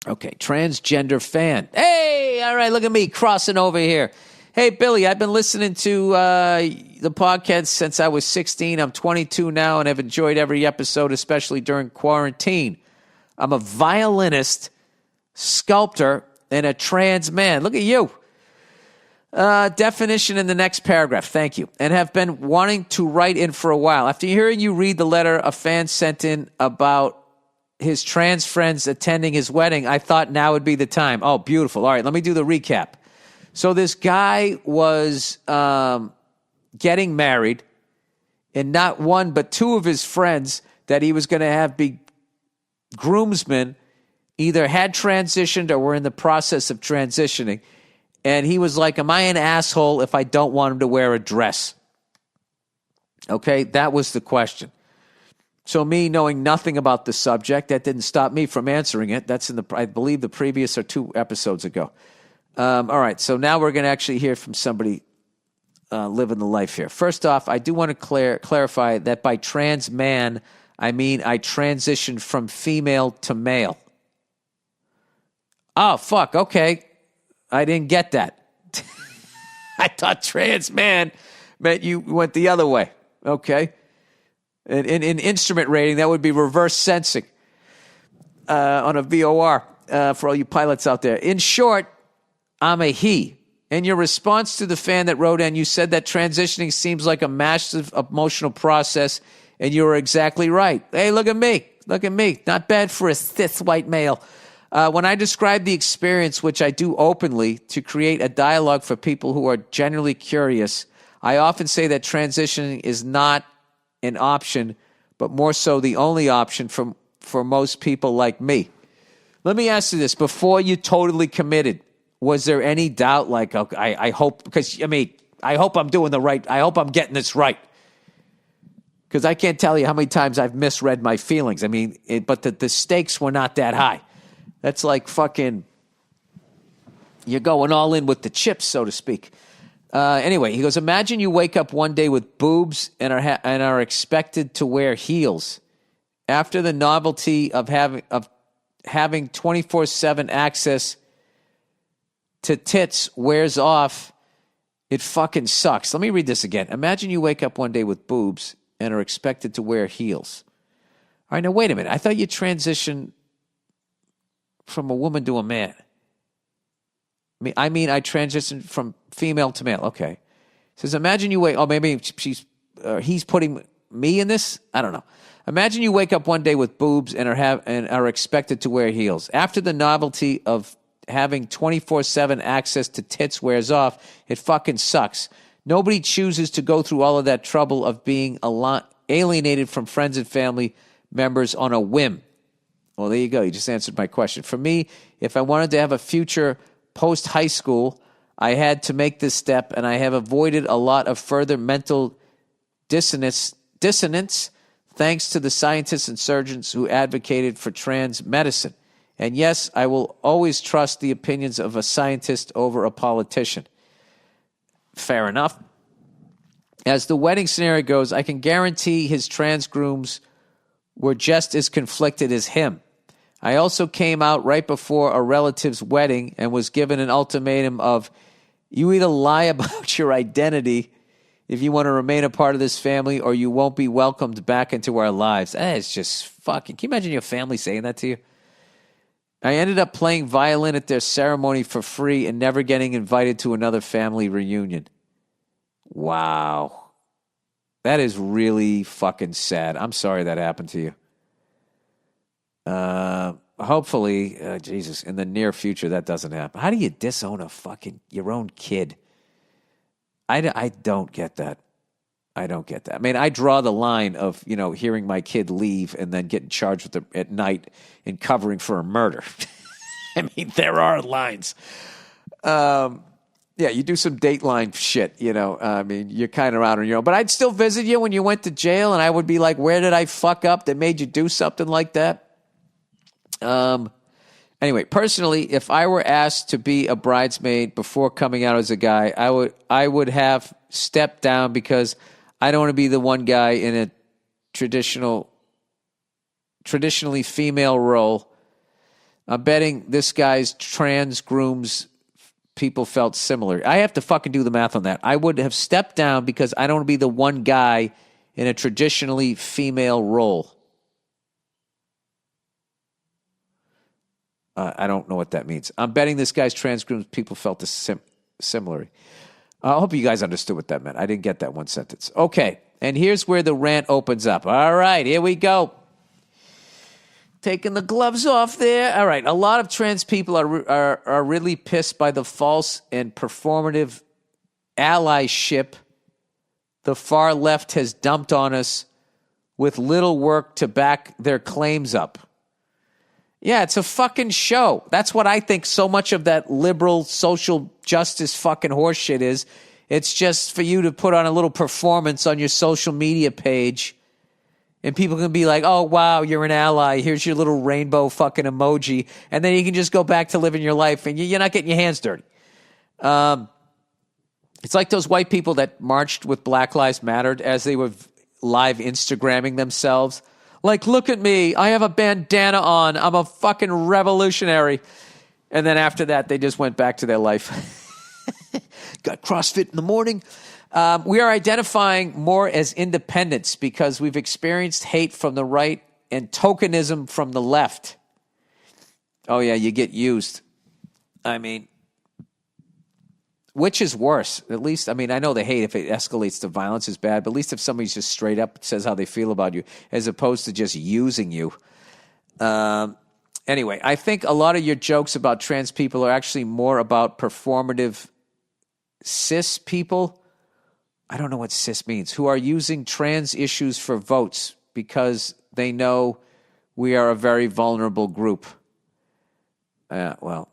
Okay, transgender fan. Hey, all right, look at me crossing over here. Hey, Billy, I've been listening to the podcast since I was 16. I'm 22 now and have enjoyed every episode, especially during quarantine. I'm a violinist, sculptor, and a trans man. Look at you. Definition in the next paragraph. Thank you. And have been wanting to write in for a while. After hearing you read the letter a fan sent in about his trans friends attending his wedding, I thought now would be the time. Oh, beautiful. All right, let me do the recap. So this guy was getting married, and not one but two of his friends that he was going to have be groomsmen either had transitioned or were in the process of transitioning. And he was like, am I an asshole if I don't want him to wear a dress? Okay, that was the question. So me knowing nothing about the subject, that didn't stop me from answering it. That's in I believe the previous or 2 episodes ago. All right, so now we're going to actually hear from somebody living the life here. First off, I do want to clarify that by trans man, I mean I transitioned from female to male. Oh, fuck, okay. I didn't get that. I thought trans man meant you went the other way. Okay. In instrument rating, that would be reverse sensing on a VOR for all you pilots out there. In short, I'm a he. In your response to the fan that wrote in, you said that transitioning seems like a massive emotional process, and you were exactly right. Hey, look at me. Look at me. Not bad for a cis white male. When I describe the experience, which I do openly, to create a dialogue for people who are genuinely curious, I often say that transitioning is not an option, but more so the only option for most people like me. Let me ask you this. Before you totally committed, was there any doubt like, okay, I hope, because, I mean, I hope I'm doing the right, I hope I'm getting this right. Because I can't tell you how many times I've misread my feelings. I mean, but the stakes were not that high. That's like fucking, you're going all in with the chips, so to speak. Anyway, he goes, imagine you wake up one day with boobs and are expected to wear heels. After the novelty of having 24/7 access to tits wears off, it fucking sucks. Let me read this again. Imagine you wake up one day with boobs and are expected to wear heels. All right, now wait a minute. I thought you transitioned from a woman to a man. I mean, I transitioned from female to male. Okay. It says, imagine you wake... Oh, maybe he's putting me in this? I don't know. Imagine you wake up one day with boobs and are expected to wear heels. After the novelty of having 24/7 access to tits wears off, it fucking sucks. Nobody chooses to go through all of that trouble of being alienated from friends and family members on a whim. Well, there you go. You just answered my question. For me, if I wanted to have a future post-high school, I had to make this step, and I have avoided a lot of further mental dissonance thanks to the scientists and surgeons who advocated for trans medicine. And yes, I will always trust the opinions of a scientist over a politician. Fair enough. As the wedding scenario goes, I can guarantee his trans grooms were just as conflicted as him. I also came out right before a relative's wedding and was given an ultimatum of, you either lie about your identity if you want to remain a part of this family, or you won't be welcomed back into our lives. It's just fucking... Can you imagine your family saying that to you? I ended up playing violin at their ceremony for free and never getting invited to another family reunion. Wow. That is really fucking sad. I'm sorry that happened to you. Hopefully, Jesus, in the near future, that doesn't happen. How do you disown your own kid? I don't get that. I don't get that. I mean, I draw the line of, hearing my kid leave and then getting charged with at night in covering for a murder. I mean, there are lines. Yeah, you do some Dateline shit, I mean, you're kind of out on your own. But I'd still visit you when you went to jail, and I would be like, where did I fuck up that made you do something like that? Anyway, personally, if I were asked to be a bridesmaid before coming out as a guy, I would have stepped down because I don't want to be the one guy in a traditionally female role I'm betting this guy's trans grooms people felt similar. I have to fucking do the math on that. I would have stepped down because I don't want to be the one guy in a traditionally female role. I don't know what that means. I'm betting this guy's trans grooms people felt similar. I hope you guys understood what that meant. I didn't get that one sentence. Okay, and here's where the rant opens up. All right, here we go. Taking the gloves off there. All right, a lot of trans people are really pissed by the false and performative allyship the far left has dumped on us with little work to back their claims up. Yeah, it's a fucking show. That's what I think so much of that liberal social justice fucking horseshit is. It's just for you to put on a little performance on your social media page, and people can be like, oh, wow, you're an ally. Here's your little rainbow fucking emoji. And then you can just go back to living your life, and you're not getting your hands dirty. It's like those white people that marched with Black Lives Matter as they were live Instagramming themselves. Like, look at me. I have a bandana on. I'm a fucking revolutionary. And then after that, they just went back to their life. Got CrossFit in the morning. We are identifying more as independents because we've experienced hate from the right and tokenism from the left. Oh, yeah, you get used. I mean, which is worse? At least, I mean, I know the hate, if it escalates to violence, is bad, but at least if somebody's just straight up says how they feel about you, as opposed to just using you. Anyway, I think a lot of your jokes about trans people are actually more about performative cis people. I don't know what cis means, who are using trans issues for votes because they know we are a very vulnerable group. Well,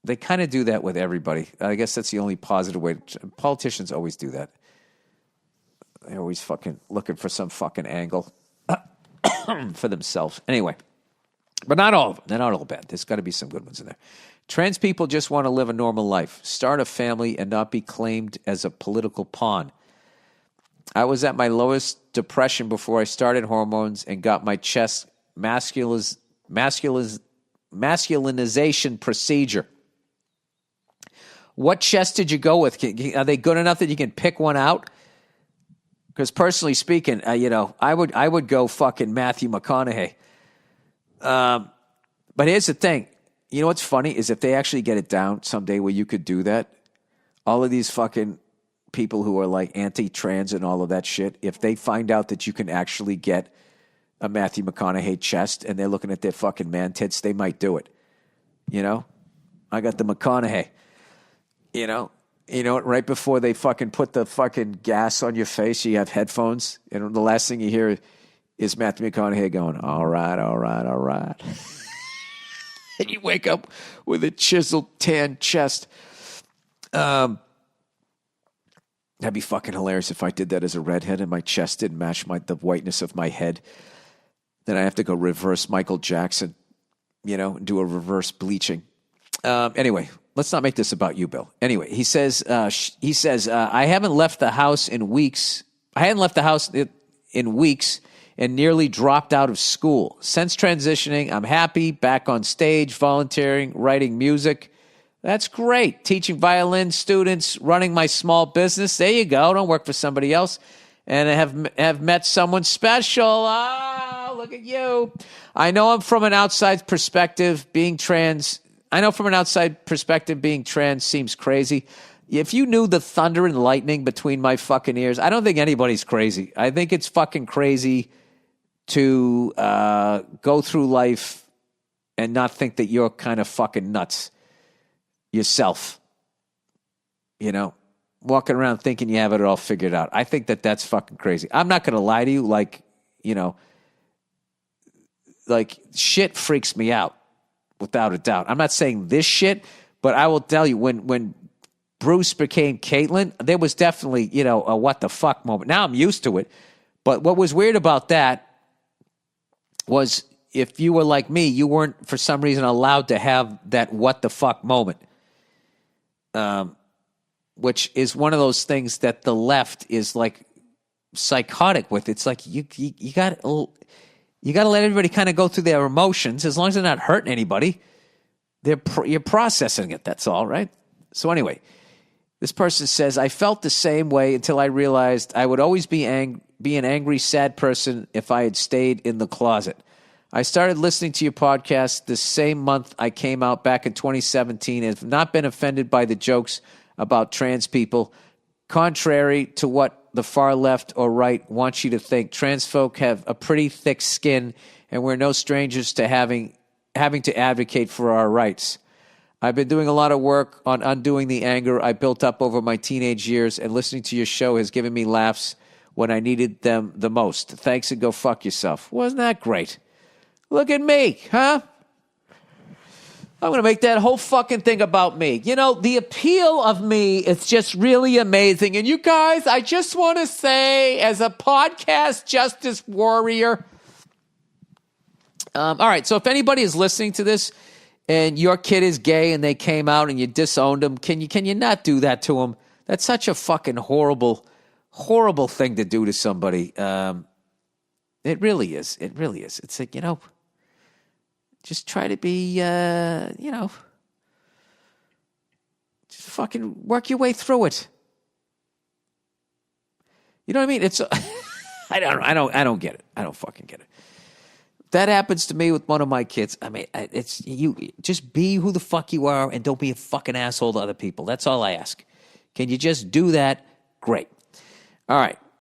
they kind of do that with everybody. I guess that's the only positive way. Politicians always do that. They're always fucking looking for some fucking angle for themselves. Anyway, but not all of them. They're not all bad. There's got to be some good ones in there. Trans people just want to live a normal life, start a family, and not be claimed as a political pawn. I was at my lowest depression before I started hormones and got my chest masculinization procedure. What chest did you go with? Are they good enough that you can pick one out? Because personally speaking, I would go fucking Matthew McConaughey. But here's the thing. You know what's funny is if they actually get it down someday where you could do that, all of these fucking people who are like anti-trans and all of that shit, if they find out that you can actually get a Matthew McConaughey chest and they're looking at their fucking man tits, they might do it. You know? I got the McConaughey. You know, right before they fucking put the fucking gas on your face, you have headphones, and the last thing you hear is Matthew McConaughey going, all right, all right, all right. And you wake up with a chiseled tan chest. That'd be fucking hilarious if I did that as a redhead and my chest didn't match the whiteness of my head. Then I have to go reverse Michael Jackson, and do a reverse bleaching. Anyway, let's not make this about you, Bill. Anyway, he says, I haven't left the house in weeks. I hadn't left the house in weeks and nearly dropped out of school. Since transitioning, I'm happy, back on stage, volunteering, writing music. That's great. Teaching violin students, running my small business. There you go. Don't work for somebody else. And I have met someone special. Oh, look at you. I know from an outside perspective, being trans seems crazy. If you knew the thunder and lightning between my fucking ears, I don't think anybody's crazy. I think it's fucking crazy to go through life and not think that you're kind of fucking nuts yourself. Walking around thinking you have it all figured out. I think that that's fucking crazy. I'm not going to lie to you. Like shit freaks me out. Without a doubt. I'm not saying this shit, but I will tell you, when Bruce became Caitlyn, there was definitely, a what the fuck moment. Now I'm used to it. But what was weird about that was if you were like me, you weren't, for some reason, allowed to have that what the fuck moment. Which is one of those things that the left is like psychotic with. It's like you got You got to let everybody kind of go through their emotions. As long as they're not hurting anybody, you're processing it. That's all, right? So anyway, this person says, I felt the same way until I realized I would always be an angry, sad person if I had stayed in the closet. I started listening to your podcast the same month I came out back in 2017 and have not been offended by the jokes about trans people. Contrary to what the far left or right wants you to think, trans folk have a pretty thick skin and we're no strangers to having to advocate for our rights. I've been doing a lot of work on undoing the anger I built up over my teenage years, and listening to your show has given me laughs when I needed them the most. Thanks and go fuck yourself. Wasn't that great? Look at me, huh? I'm going to make that whole fucking thing about me. You know, the appeal of me is just really amazing. And you guys, I just want to say, as a podcast justice warrior, all right, so if anybody is listening to this and your kid is gay and they came out and you disowned them, can you not do that to them? That's such a fucking horrible, horrible thing to do to somebody. It really is. It really is. It's like, just try to be, just fucking work your way through it. You know what I mean? It's, I don't get it. I don't fucking get it. That happens to me with one of my kids. I mean, it's you. Just be who the fuck you are, and don't be a fucking asshole to other people. That's all I ask. Can you just do that? Great. All right.